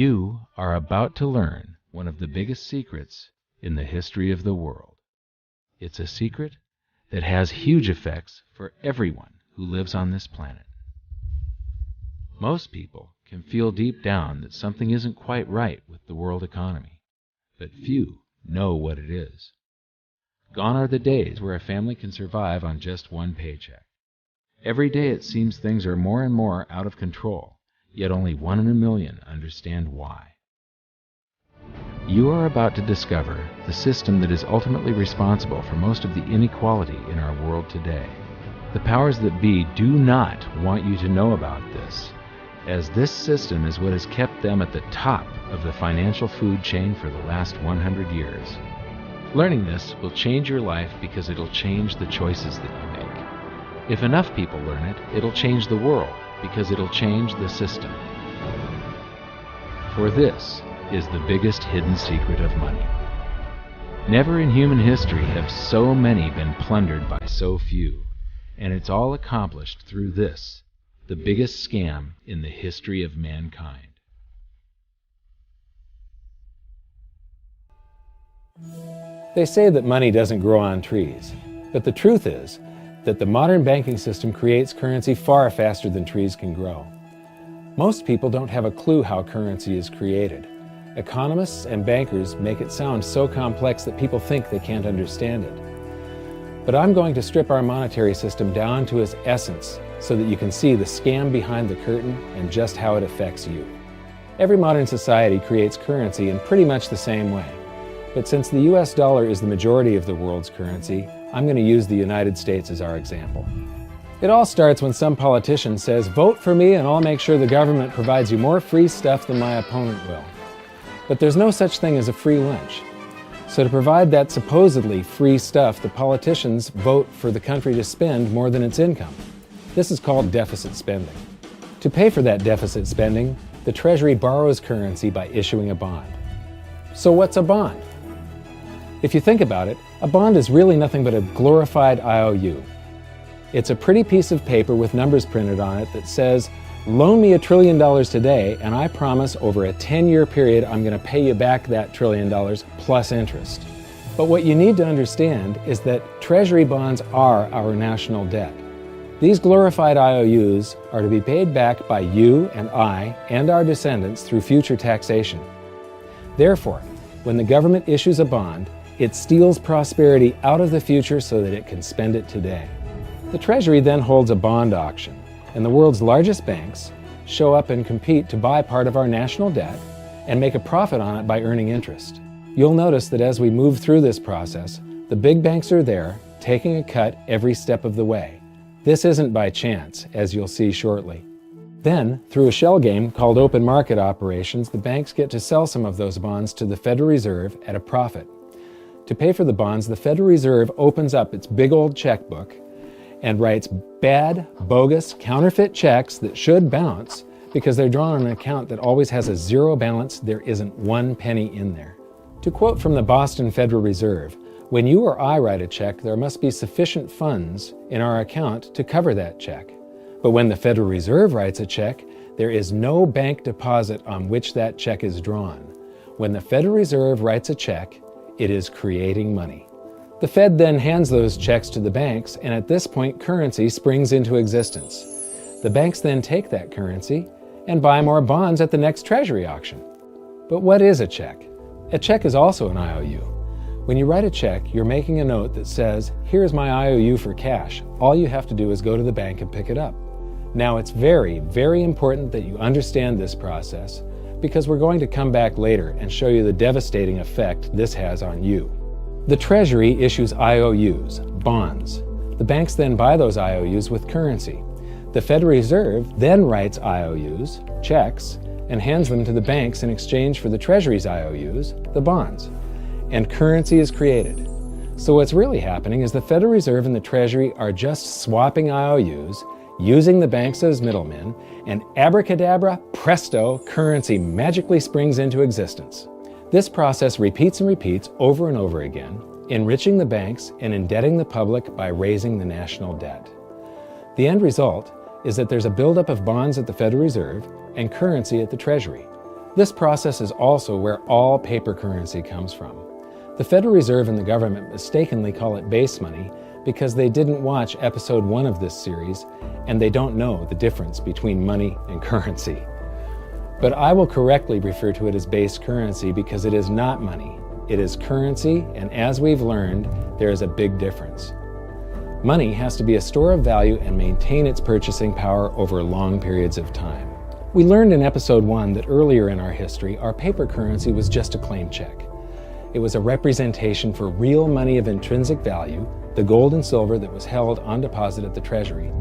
You are about to learn one of the biggest secrets in the history of the world. It's a secret that has huge effects for everyone who lives on this planet. Most people can feel deep down that something isn't quite right with the world economy, but few know what it is. Gone are the days where a family can survive on just one paycheck. Every day it seems things are more and more out of control, yet only 1 in a million understand why. You are about to discover the system that is ultimately responsible for most of the inequality in our world today. The powers that be do not want you to know about this, as this system is what has kept them at the top of the financial food chain for the last 100 years. Learning this will change your life because it'll change the choices that you make. If enough people learn it, it'll change the world because it'll change the system. For this is the biggest hidden secret of money. Never in human history have so many been plundered by so few, and it's all accomplished through this, the biggest scam in the history of mankind. They say that money doesn't grow on trees, but the truth is that the modern banking system creates currency far faster than trees can grow. Most people don't have a clue how currency is created. Economists and bankers make it sound so complex that people think they can't understand it. But I'm going to strip our monetary system down to its essence so that you can see the scam behind the curtain and just how it affects you. Every modern society creates currency in pretty much the same way. But since the US dollar is the majority of the world's currency, I'm going to use the United States as our example. It all starts when some politician says, "Vote for me and I'll make sure the government provides you more free stuff than my opponent will." But there's no such thing as a free lunch. So to provide that supposedly free stuff, the politicians vote for the country to spend more than its income. This is called deficit spending. To pay for that deficit spending, the Treasury borrows currency by issuing a bond. So what's a bond? If you think about it, a bond is really nothing but a glorified IOU. It's a pretty piece of paper with numbers printed on it that says, "Loan me $1 trillion today, and I promise over a 10-year period I'm going to pay you back that $1 trillion plus interest." But what you need to understand is that Treasury bonds are our national debt. These glorified IOUs are to be paid back by you and I and our descendants through future taxation. Therefore, when the government issues a bond, it steals prosperity out of the future so that it can spend it today. The Treasury then holds a bond auction, and the world's largest banks show up and compete to buy part of our national debt and make a profit on it by earning interest. You'll notice that as we move through this process, the big banks are there, taking a cut every step of the way. This isn't by chance, as you'll see shortly. Then, through a shell game called open market operations, the banks get to sell some of those bonds to the Federal Reserve at a profit. To pay for the bonds, the Federal Reserve opens up its big old checkbook and writes bad, bogus, counterfeit checks that should bounce because they're drawn on an account that always has a zero balance. There isn't 1 penny in there. To quote from the Boston Federal Reserve, "When you or I write a check, there must be sufficient funds in our account to cover that check. But when the Federal Reserve writes a check, there is no bank deposit on which that check is drawn. When the Federal Reserve writes a check, it is creating money." The Fed then hands those checks to the banks, and at this point, currency springs into existence. The banks then take that currency and buy more bonds at the next Treasury auction. But what is a check? A check is also an IOU. When you write a check, you're making a note that says, "Here's my IOU for cash. All you have to do is go to the bank and pick it up." Now, it's very, very important that you understand this process because we're going to come back later and show you the devastating effect this has on you. The Treasury issues IOUs, bonds. The banks then buy those IOUs with currency. The Federal Reserve then writes IOUs, checks, and hands them to the banks in exchange for the Treasury's IOUs, the bonds. And currency is created. So what's really happening is the Federal Reserve and the Treasury are just swapping IOUs, using the banks as middlemen, and abracadabra, presto, currency magically springs into existence. This process repeats and repeats over and over again, enriching the banks and indebting the public by raising the national debt. The end result is that there's a buildup of bonds at the Federal Reserve and currency at the Treasury. This process is also where all paper currency comes from. The Federal Reserve and the government mistakenly call it base money because they didn't watch episode 1 of this series and they don't know the difference between money and currency. But I will correctly refer to it as base currency because it is not money. It is currency, and as we've learned, there is a big difference. Money has to be a store of value and maintain its purchasing power over long periods of time. We learned in episode 1 that earlier in our history, our paper currency was just a claim check. It was a representation for real money of intrinsic value, the gold and silver that was held on deposit at the Treasury.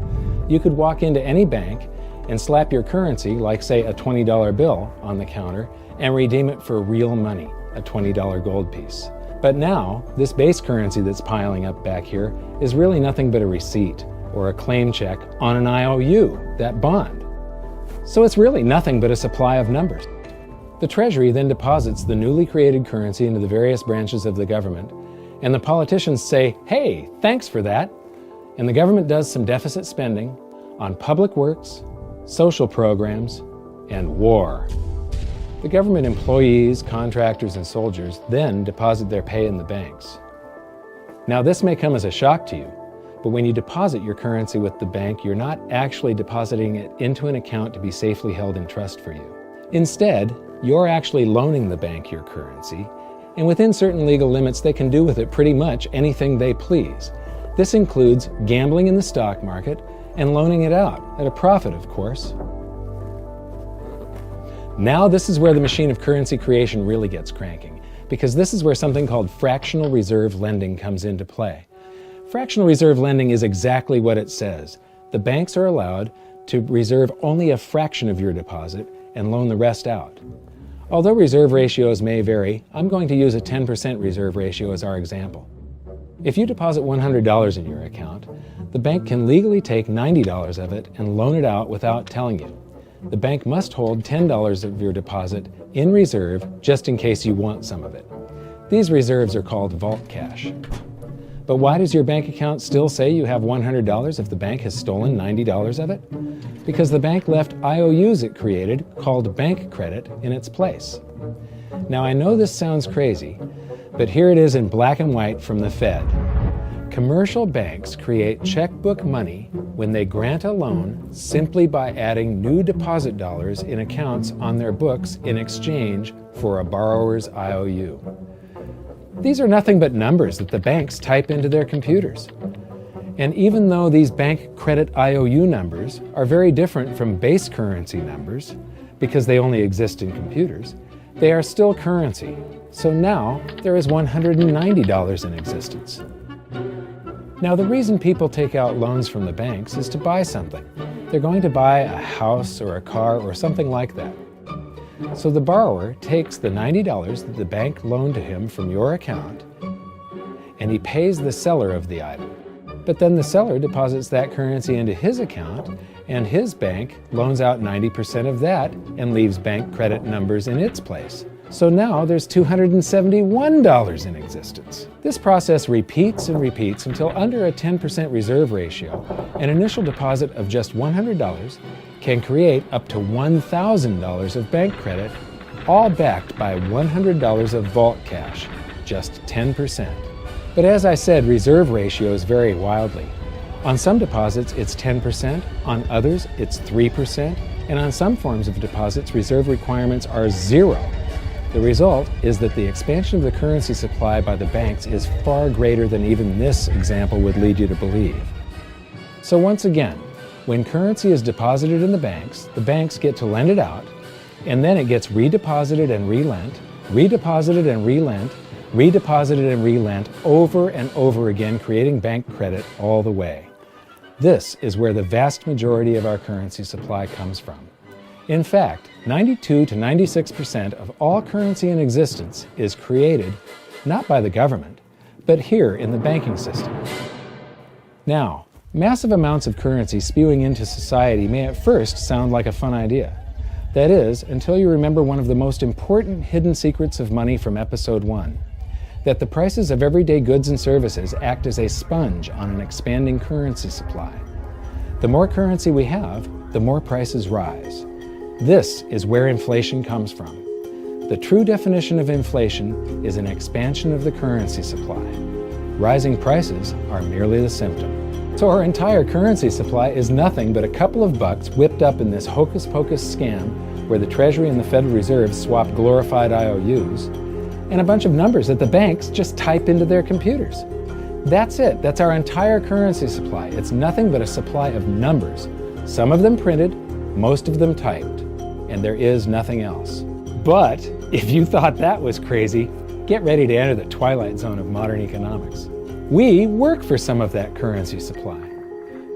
You could walk into any bank and slap your currency, like say a $20 bill, on the counter and redeem it for real money, a $20 gold piece. But now, this base currency that's piling up back here is really nothing but a receipt or a claim check on an IOU, that bond. So it's really nothing but a supply of numbers. The Treasury then deposits the newly created currency into the various branches of the government, and the politicians say, "Hey, thanks for that." And the government does some deficit spending on public works, social programs, and war. The government employees, contractors, and soldiers then deposit their pay in the banks. Now, this may come as a shock to you, but when you deposit your currency with the bank, you're not actually depositing it into an account to be safely held in trust for you. Instead, you're actually loaning the bank your currency, and within certain legal limits, they can do with it pretty much anything they please. This includes gambling in the stock market and loaning it out, at a profit, of course. Now this is where the machine of currency creation really gets cranking, because this is where something called fractional reserve lending comes into play. Fractional reserve lending is exactly what it says. The banks are allowed to reserve only a fraction of your deposit and loan the rest out. Although reserve ratios may vary, I'm going to use a 10% reserve ratio as our example. If you deposit $100 in your account, the bank can legally take $90 of it and loan it out without telling you. The bank must hold $10 of your deposit in reserve just in case you want some of it. These reserves are called vault cash. But why does your bank account still say you have $100 if the bank has stolen $90 of it? Because the bank left IOUs it created, called bank credit, in its place. Now I know this sounds crazy, but here it is in black and white from the Fed. Commercial banks create checkbook money when they grant a loan simply by adding new deposit dollars in accounts on their books in exchange for a borrower's IOU. These are nothing but numbers that the banks type into their computers. And even though these bank credit IOU numbers are very different from base currency numbers, because they only exist in computers, they are still currency. So now there is $190 in existence. Now, the reason people take out loans from the banks is to buy something. They're going to buy a house or a car or something like that. So the borrower takes the $90 that the bank loaned to him from your account, and he pays the seller of the item. But then the seller deposits that currency into his account, and his bank loans out 90% of that and leaves bank credit numbers in its place. So now there's $271 in existence. This process repeats and repeats until under a 10% reserve ratio, an initial deposit of just $100 can create up to $1,000 of bank credit, all backed by $100 of vault cash, just 10%. But as I said, reserve ratios vary wildly. On some deposits, it's 10%, on others, it's 3%, and on some forms of deposits, reserve requirements are 0. The result is that the expansion of the currency supply by the banks is far greater than even this example would lead you to believe. So once again, when currency is deposited in the banks get to lend it out, and then it gets redeposited and relent, redeposited and relent, redeposited and relent over and over again, creating bank credit all the way. This is where the vast majority of our currency supply comes from. In fact, 92 to 96% of all currency in existence is created not by the government, but here in the banking system. Now, massive amounts of currency spewing into society may at first sound like a fun idea. That is, until you remember one of the most important hidden secrets of money from episode 1, that the prices of everyday goods and services act as a sponge on an expanding currency supply. The more currency we have, the more prices rise. This is where inflation comes from. The true definition of inflation is an expansion of the currency supply. Rising prices are merely the symptom. So our entire currency supply is nothing but a couple of bucks whipped up in this hocus-pocus scam where the Treasury and the Federal Reserve swap glorified IOUs, and a bunch of numbers that the banks just type into their computers. That's it. That's our entire currency supply. It's nothing but a supply of numbers. Some of them printed, most of them typed, and there is nothing else. But if you thought that was crazy, get ready to enter the twilight zone of modern economics. We work for some of that currency supply.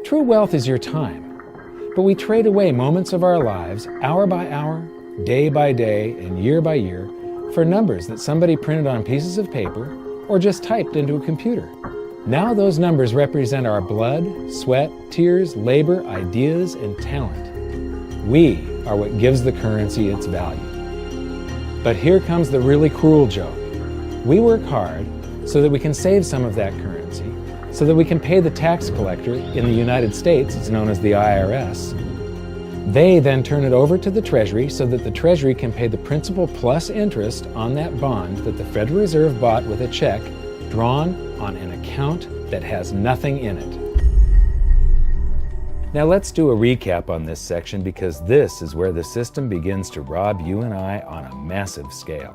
True wealth is your time, but we trade away moments of our lives, hour by hour, day by day, and year by year, for numbers that somebody printed on pieces of paper or just typed into a computer. Now those numbers represent our blood, sweat, tears, labor, ideas, and talent. We are what gives the currency its value. But here comes the really cruel joke. We work hard so that we can save some of that currency, so that we can pay the tax collector. In the United States, it's known as the IRS. They then turn it over to the Treasury so that the Treasury can pay the principal plus interest on that bond that the Federal Reserve bought with a check drawn on an account that has nothing in it. Now let's do a recap on this section, because this is where the system begins to rob you and I on a massive scale.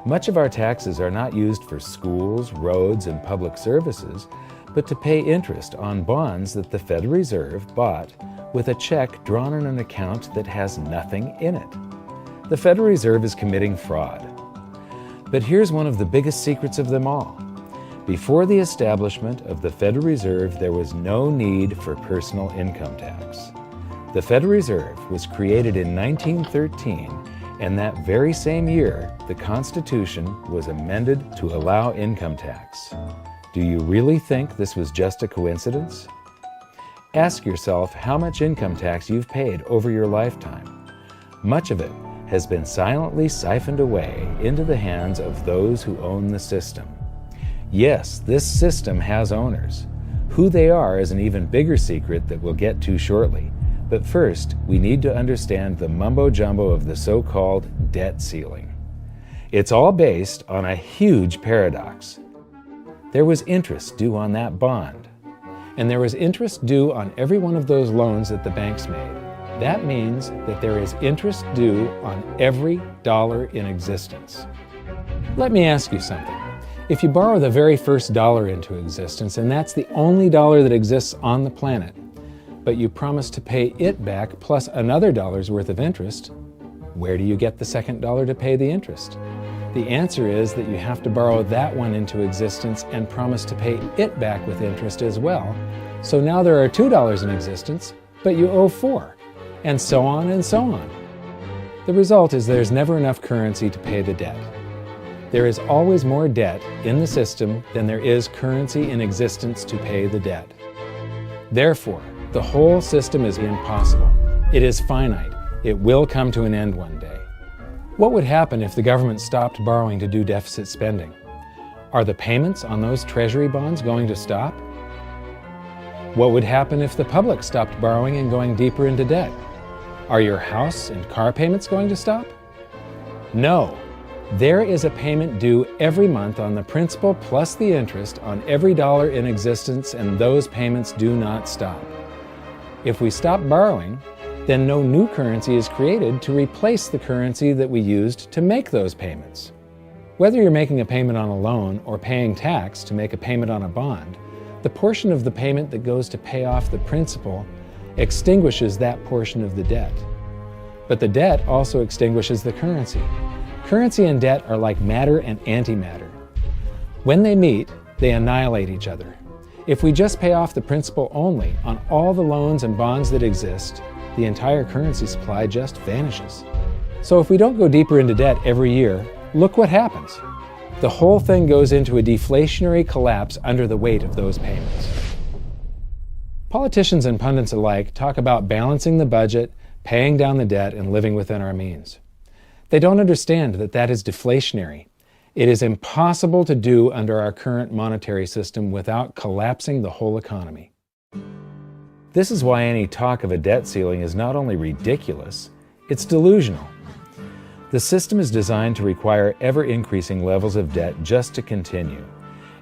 Much of our taxes are not used for schools, roads, and public services, but to pay interest on bonds that the Federal Reserve bought with a check drawn on an account that has nothing in it. The Federal Reserve is committing fraud. But here's one of the biggest secrets of them all. Before the establishment of the Federal Reserve, there was no need for personal income tax. The Federal Reserve was created in 1913, and that very same year, the Constitution was amended to allow income tax. Do you really think this was just a coincidence? Ask yourself how much income tax you've paid over your lifetime. Much of it has been silently siphoned away into the hands of those who own the system. Yes, this system has owners. Who they are is an even bigger secret that we'll get to shortly. But first, we need to understand the mumbo-jumbo of the so-called debt ceiling. It's all based on a huge paradox. There was interest due on that bond, and there was interest due on every one of those loans that the banks made. That means that there is interest due on every dollar in existence. Let me ask you something. If you borrow the very first dollar into existence, and that's the only dollar that exists on the planet, but you promise to pay it back plus another dollar's worth of interest, where do you get the second dollar to pay the interest? The answer is that you have to borrow that one into existence and promise to pay it back with interest as well. So now there are $2 in existence, but you owe $4, and so on and so on. The result is there's never enough currency to pay the debt. There is always more debt in the system than there is currency in existence to pay the debt. Therefore, the whole system is impossible. It is finite. It will come to an end one day. What would happen if the government stopped borrowing to do deficit spending? Are the payments on those treasury bonds going to stop? What would happen if the public stopped borrowing and going deeper into debt? Are your house and car payments going to stop? No. There is a payment due every month on the principal plus the interest on every dollar in existence, and those payments do not stop. If we stop borrowing, then no new currency is created to replace the currency that we used to make those payments. Whether you're making a payment on a loan or paying tax to make a payment on a bond, the portion of the payment that goes to pay off the principal extinguishes that portion of the debt. But the debt also extinguishes the currency. Currency and debt are like matter and antimatter. When they meet, they annihilate each other. If we just pay off the principal only on all the loans and bonds that exist, the entire currency supply just vanishes. So if we don't go deeper into debt every year, look what happens. The whole thing goes into a deflationary collapse under the weight of those payments. Politicians and pundits alike talk about balancing the budget, paying down the debt, and living within our means. They don't understand that that is deflationary. It is impossible to do under our current monetary system without collapsing the whole economy. This is why any talk of a debt ceiling is not only ridiculous, It's delusional. The system is designed to require ever-increasing levels of debt just to continue.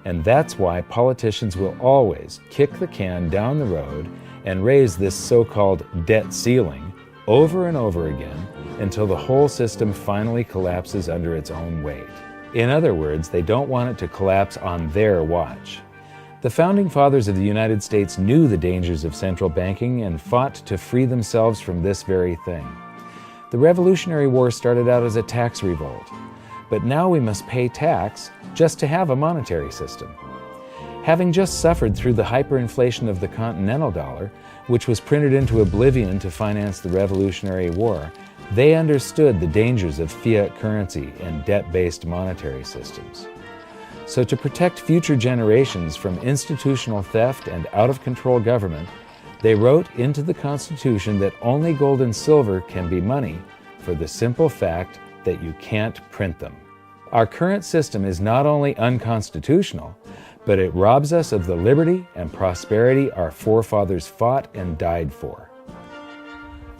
And that's why politicians will always kick the can down the road and raise this so-called debt ceiling over and over again until the whole system finally collapses under its own weight. In other words, they don't want it to collapse on their watch. The Founding Fathers of the United States knew the dangers of central banking and fought to free themselves from this very thing. The Revolutionary War started out as a tax revolt, but now we must pay tax just to have a monetary system. Having just suffered through the hyperinflation of the continental dollar, which was printed into oblivion to finance the Revolutionary War, they understood the dangers of fiat currency and debt-based monetary systems. So to protect future generations from institutional theft and out-of-control government, they wrote into the Constitution that only gold and silver can be money for the simple fact that you can't print them. Our current system is not only unconstitutional, but it robs us of the liberty and prosperity our forefathers fought and died for.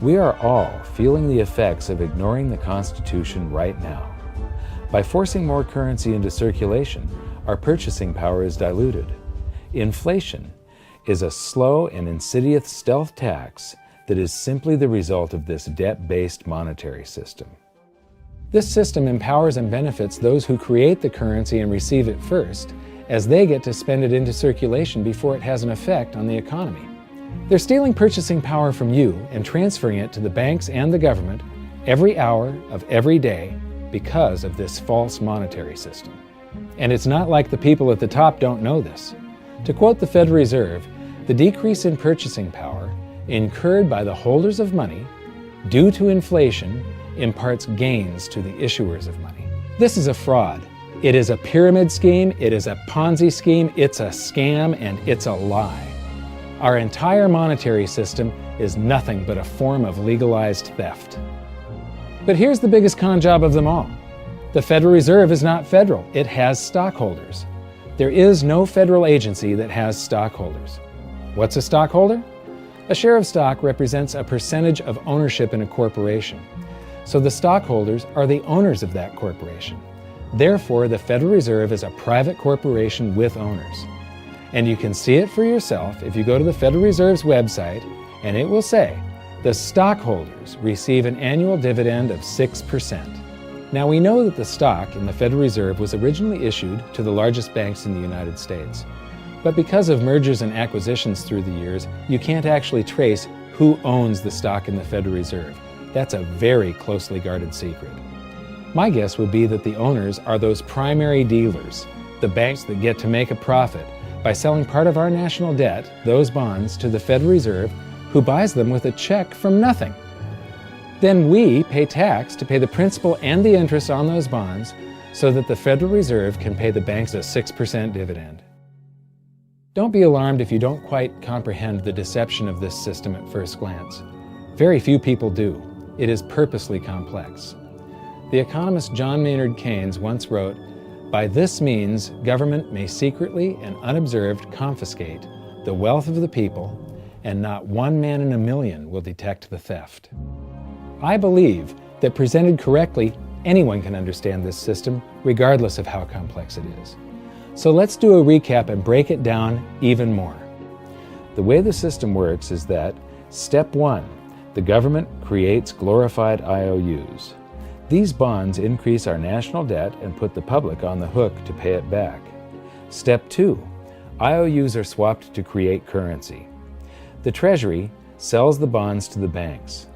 We are all feeling the effects of ignoring the Constitution right now. By forcing more currency into circulation, our purchasing power is diluted. Inflation is a slow and insidious stealth tax that is simply the result of this debt-based monetary system. This system empowers and benefits those who create the currency and receive it first, as they get to spend it into circulation before it has an effect on the economy. They're stealing purchasing power from you and transferring it to the banks and the government every hour of every day because of this false monetary system. And it's not like the people at the top don't know this. To quote the Federal Reserve, the decrease in purchasing power incurred by the holders of money due to inflation imparts gains to the issuers of money. This is a fraud. It is a pyramid scheme, it is a Ponzi scheme, it's a scam, and it's a lie. Our entire monetary system is nothing but a form of legalized theft. But here's the biggest con job of them all. The Federal Reserve is not federal, it has stockholders. There is no federal agency that has stockholders. What's a stockholder? A share of stock represents a percentage of ownership in a corporation. So the stockholders are the owners of that corporation. Therefore, the Federal Reserve is a private corporation with owners. And you can see it for yourself if you go to the Federal Reserve's website, and it will say, the stockholders receive an annual dividend of 6%. Now we know that the stock in the Federal Reserve was originally issued to the largest banks in the United States. But because of mergers and acquisitions through the years, you can't actually trace who owns the stock in the Federal Reserve. That's a very closely guarded secret. My guess would be that the owners are those primary dealers, the banks that get to make a profit by selling part of our national debt, those bonds, to the Federal Reserve, who buys them with a check from nothing. Then we pay tax to pay the principal and the interest on those bonds so that the Federal Reserve can pay the banks a 6% dividend. Don't be alarmed if you don't quite comprehend the deception of this system at first glance. Very few people do. It is purposely complex. The economist John Maynard Keynes once wrote, "By this means, government may secretly and unobserved confiscate the wealth of the people, and not one man in a million will detect the theft." I believe that presented correctly, anyone can understand this system, regardless of how complex it is. So let's do a recap and break it down even more. The way the system works is that, step 1, the government creates glorified IOUs. These bonds increase our national debt and put the public on the hook to pay it back. Step 2, IOUs are swapped to create currency. The Treasury sells the bonds to the banks.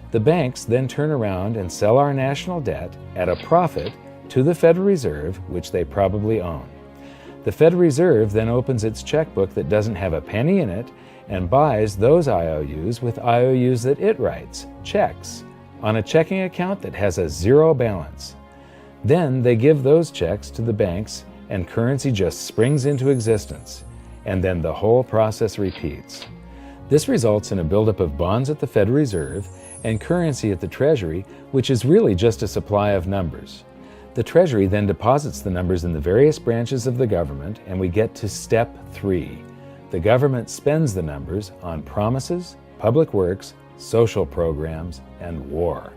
The banks then turn around and sell our national debt at a profit to the Federal Reserve, which they probably own. The Federal Reserve then opens its checkbook that doesn't have a penny in it and buys those IOUs with IOUs that it writes, checks, on a checking account that has a zero balance. Then they give those checks to the banks and currency just springs into existence, and then the whole process repeats. This results in a buildup of bonds at the Federal Reserve and currency at the Treasury, which is really just a supply of numbers. The Treasury then deposits the numbers in the various branches of the government, and we get to step 3. The government spends the numbers on promises, public works, social programs, and war.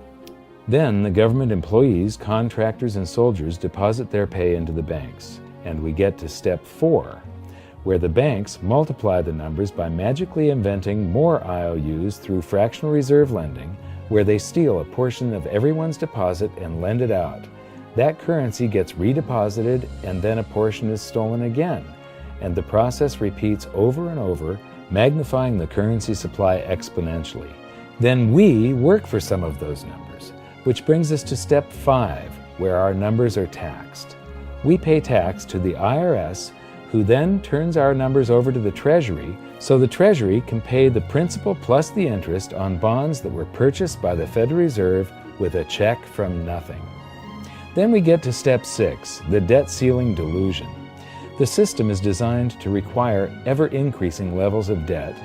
Then the government employees, contractors, and soldiers deposit their pay into the banks. And we get to step 4, where the banks multiply the numbers by magically inventing more IOUs through fractional reserve lending, where they steal a portion of everyone's deposit and lend it out. That currency gets redeposited, and then a portion is stolen again. And the process repeats over and over, magnifying the currency supply exponentially. Then we work for some of those numbers, which brings us to step 5, where our numbers are taxed. We pay tax to the IRS, who then turns our numbers over to the Treasury, so the Treasury can pay the principal plus the interest on bonds that were purchased by the Federal Reserve with a check from nothing. Then we get to step 6, the debt ceiling delusion. The system is designed to require ever-increasing levels of debt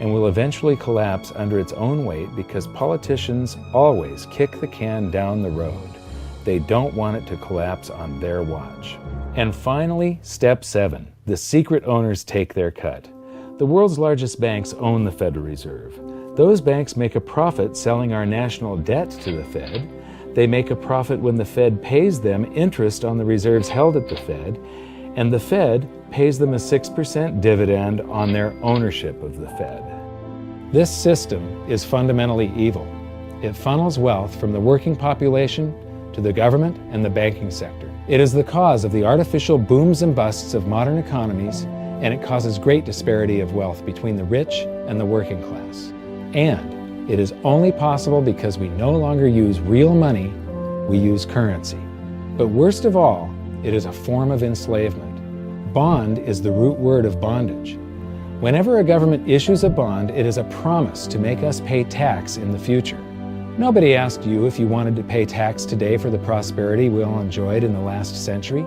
and will eventually collapse under its own weight because politicians always kick the can down the road. They don't want it to collapse on their watch. And finally, step 7, the secret owners take their cut. The world's largest banks own the Federal Reserve. Those banks make a profit selling our national debt to the Fed. They make a profit when the Fed pays them interest on the reserves held at the Fed, and the Fed pays them a 6% dividend on their ownership of the Fed. This system is fundamentally evil. It funnels wealth from the working population to the government and the banking sector. It is the cause of the artificial booms and busts of modern economies, and it causes great disparity of wealth between the rich and the working class. And it is only possible because we no longer use real money, we use currency. But worst of all, it is a form of enslavement. Bond is the root word of bondage. Whenever a government issues a bond, it is a promise to make us pay tax in the future. Nobody asked you if you wanted to pay tax today for the prosperity we all enjoyed in the last century.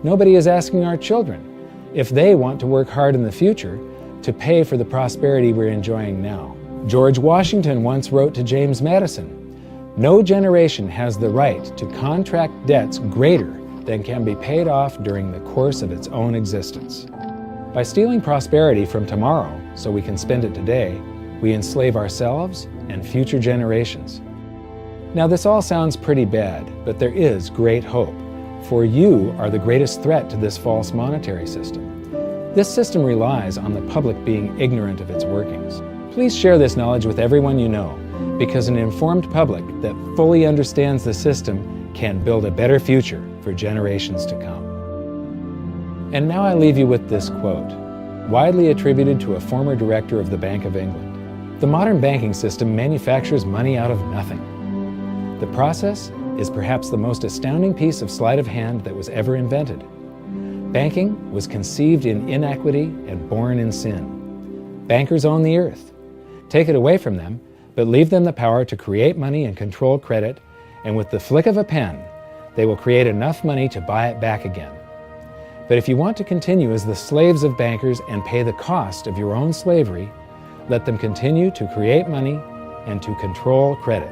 Nobody is asking our children if they want to work hard in the future to pay for the prosperity we're enjoying now. George Washington once wrote to James Madison, "No generation has the right to contract debts greater than can be paid off during the course of its own existence." By stealing prosperity from tomorrow so we can spend it today, we enslave ourselves and future generations. Now this all sounds pretty bad, but there is great hope, for you are the greatest threat to this false monetary system. This system relies on the public being ignorant of its workings. Please share this knowledge with everyone you know, because an informed public that fully understands the system can build a better future for generations to come. And now I leave you with this quote, widely attributed to a former director of the Bank of England. The modern banking system manufactures money out of nothing. The process is perhaps the most astounding piece of sleight of hand that was ever invented. Banking was conceived in inequity and born in sin. Bankers own the earth. Take it away from them, but leave them the power to create money and control credit, and with the flick of a pen, they will create enough money to buy it back again. But if you want to continue as the slaves of bankers and pay the cost of your own slavery, let them continue to create money and to control credit.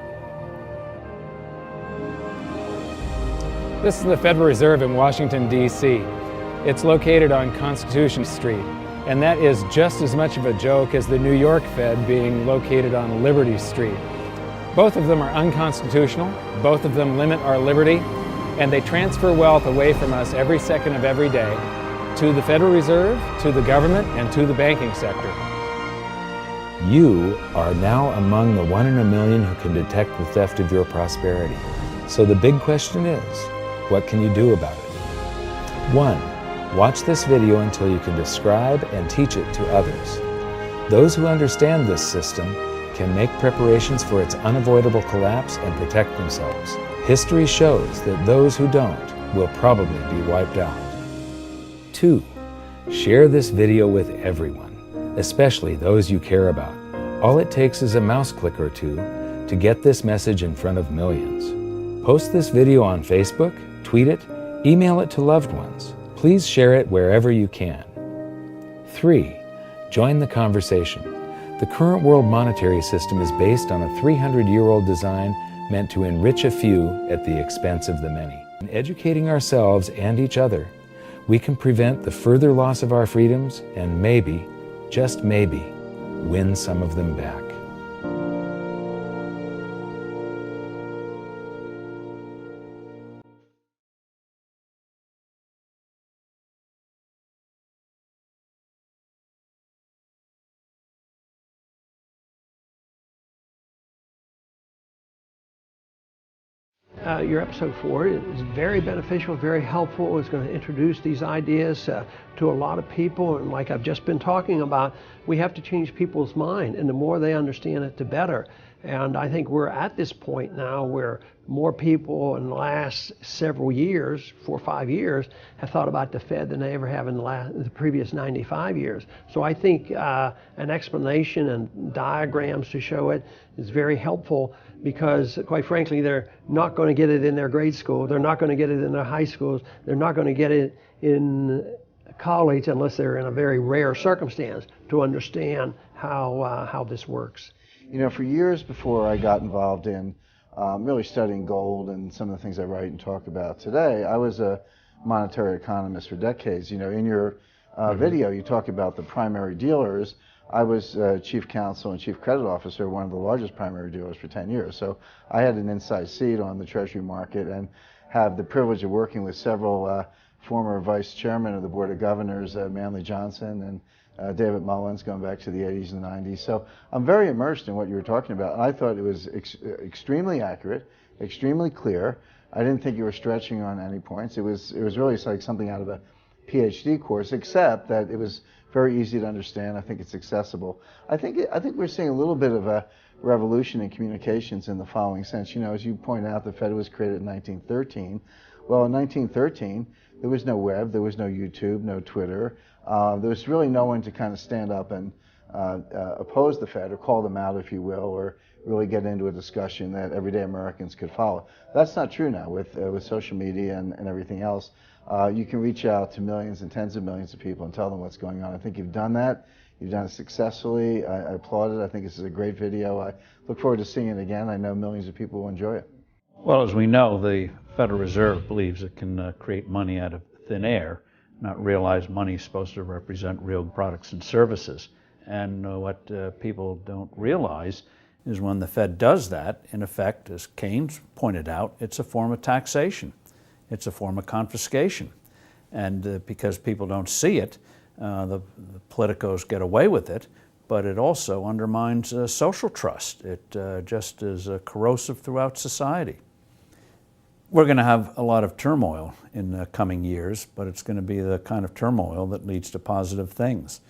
This is the Federal Reserve in Washington, D.C. It's located on Constitution Street, and that is just as much of a joke as the New York Fed being located on Liberty Street. Both of them are unconstitutional, both of them limit our liberty, and they transfer wealth away from us every second of every day to the Federal Reserve, to the government, and to the banking sector. You are now among the 1 in a million who can detect the theft of your prosperity. So the big question is, what can you do about it? 1. Watch this video until you can describe and teach it to others. Those who understand this system can make preparations for its unavoidable collapse and protect themselves. History shows that those who don't will probably be wiped out. 2. Share this video with everyone, especially those you care about. All it takes is a mouse click or two to get this message in front of millions. Post this video on Facebook, tweet it, email it to loved ones. Please share it wherever you can. 3. Join the conversation. The current world monetary system is based on a 300-year-old design meant to enrich a few at the expense of the many. In educating ourselves and each other, we can prevent the further loss of our freedoms and maybe, just maybe, win some of them back. your episode 4 is very beneficial, very helpful. It's going to introduce these ideas to a lot of people. And like I've just been talking about, we have to change people's mind. And the more they understand it, the better. And I think we're at this point now where more people in the last several years, 4 or 5 years, have thought about the Fed than they ever have in the previous 95 years. So I think an explanation and diagrams to show it is very helpful, because quite frankly, they're not going to get it in their grade school. They're not going to get it in their high schools. They're not going to get it in college unless they're in a very rare circumstance to understand how this works. You know, for years before I got involved in really studying gold and some of the things I write and talk about today, I was a monetary economist for decades. You know, in your video, you talk about the primary dealers. I was chief counsel and chief credit officer of one of the largest primary dealers for 10 years. So I had an inside seat on the Treasury market and have the privilege of working with several former vice chairmen of the Board of Governors, Manley Johnson and David Mullins, going back to the 80s and 90s. So I'm very immersed in what you were talking about, and I thought it was extremely accurate, extremely clear. I didn't think you were stretching on any points. It was really like something out of a PhD course, except that it was very easy to understand. I think it's accessible. I think we're seeing a little bit of a revolution in communications in the following sense. You know, as you point out, the Fed was created in 1913. Well, in 1913, there was no web, there was no YouTube, no Twitter. There was really no one to kind of stand up and oppose the Fed or call them out, if you will, or really get into a discussion that everyday Americans could follow. That's not true now with social media and everything else. You can reach out to millions and tens of millions of people and tell them what's going on. I think you've done that. You've done it successfully. I applaud it. I think this is a great video. I look forward to seeing it again. I know millions of people will enjoy it. Well, as we know, the Federal Reserve believes it can create money out of thin air, not realize money is supposed to represent real products and services. And what people don't realize is when the Fed does that, in effect, as Keynes pointed out, it's a form of taxation. It's a form of confiscation. And because people don't see it, the politicos get away with it, but it also undermines social trust. It just is corrosive throughout society. We're going to have a lot of turmoil in the coming years, but it's going to be the kind of turmoil that leads to positive things.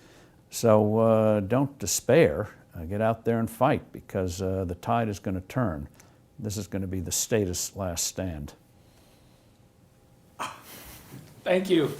So don't despair. Get out there and fight, because the tide is going to turn. This is going to be the status last stand. Thank you.